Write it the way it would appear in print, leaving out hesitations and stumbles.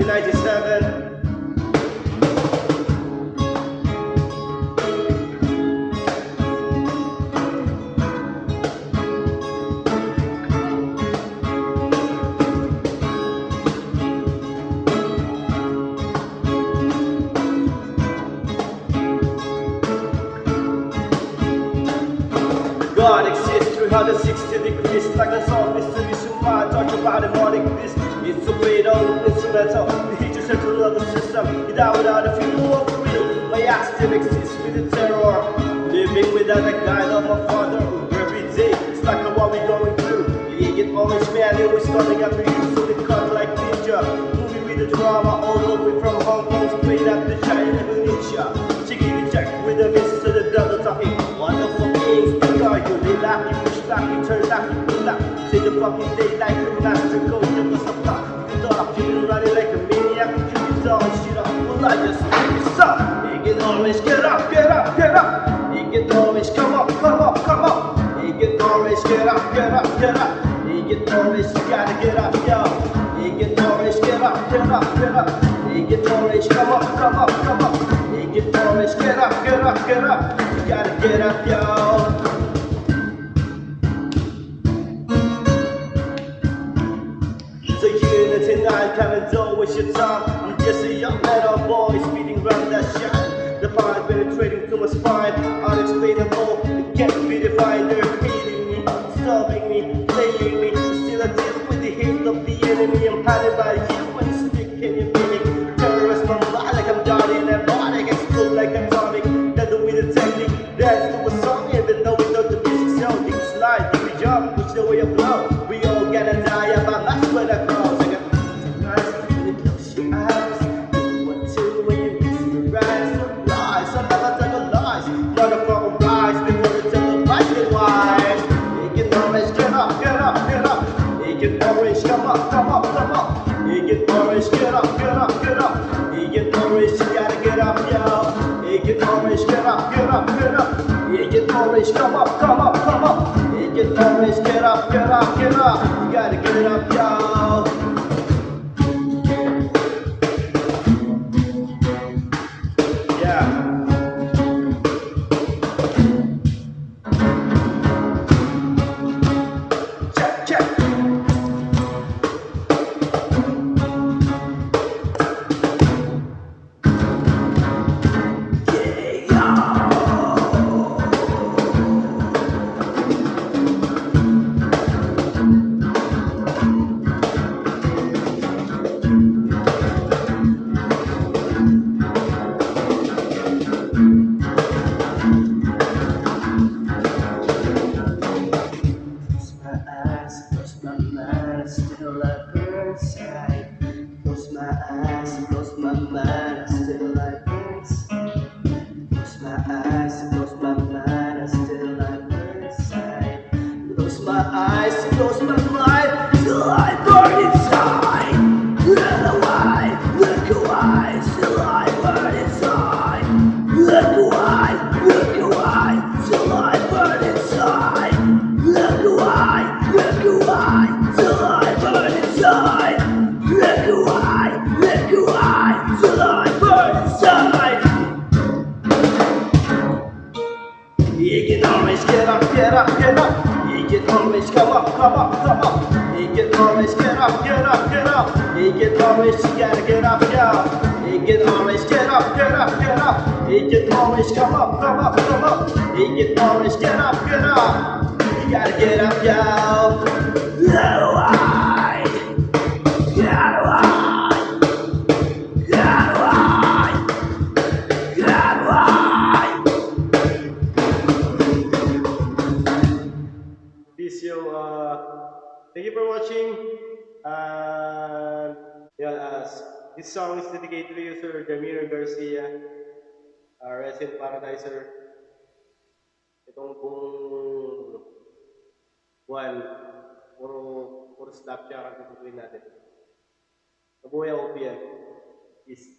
1997. God exists 360 degrees, like a song mystery. Mind, talk about it more like this. It's a fatal, instrumental. You hate yourself to love the system. You die without a fuel for real. My ass still exists with the terror. Living without a guide of my father. Every day, it's like what we're going through. You get orange man, always coming after you. So they cut like ninja. Movie with the drama, all the way from Hong Kong. Straight up the China ninja. Chicky the jack with a miss to the double talking. Wonderful things, they argue. They laugh, you push back, you turn back, you pull back. Say the fucking day like the master code. You must have thought you thought you've been running like a maniac. You can tell and shit up. Well, I just make it stop. You can always get up, get up, get up. You can always come up, come up, come up. You can always get up, get up, get up. You can always, you gotta get up, yo. You can always get up, get up, get up. You can always come up, come up, come up. You can always get up, get up, get up. You gotta get up, yo. So unity 9 coming don't waste your time. I'm just a young metal boy speeding round that shine. The pine penetrating to my spine. Unexplainable, it can't be defined. They're hating me, starving me, playing me. Still I deal with the hate of the enemy. I'm hiding by you and stick in your feeling. Terrorist my mind like I'm dying and body explode like atomic. That's the way the technique dance to a song. Even though without the music sound, you slide, you jump, which the way of flow. We all gonna die about that's when I cross. I got nice when it close your eyes. You want to when you miss the rise. Surprise, I never tell the lies. Motherfucker rise before you tell the black and white. You can always get up, get up, get up. You can always come up, come up, come up. You can always get up, get up, get up. You can always, you gotta get up, yo. You can always get up, get up, get up. You can always come up, come up, come up. You can always get up, get up, get up. You gotta get up, yo. Yeah. Check, check. Close my mind, still I burn inside. Close my eyes, close my mind, still I burn inside. Close my eyes, close my mind, still I burn inside. Close my eyes, close my mind, still I burn inside. Look away, still I burn inside. Look away, still I burn inside. Look away, till I burn inside. Look away, till I burn inside. You can always get up, get up, get up. You can always come up, come up, come up. You can always get up, get up, get up. You can always, you gotta get up, yo. You can always get up, get up, get up. You can always come up, come up, come up. You can always get up, get up. You gotta get up, yo. Get away, get away, get away, get away. Peace, yo. Thank you for watching. Yeah, this song is dedicated to you, Sir Jamir Garcia, resident paradiser. Itong buong buwan, puro slapshock ang tututuin natin. Mabuhay ang OPM. Peace.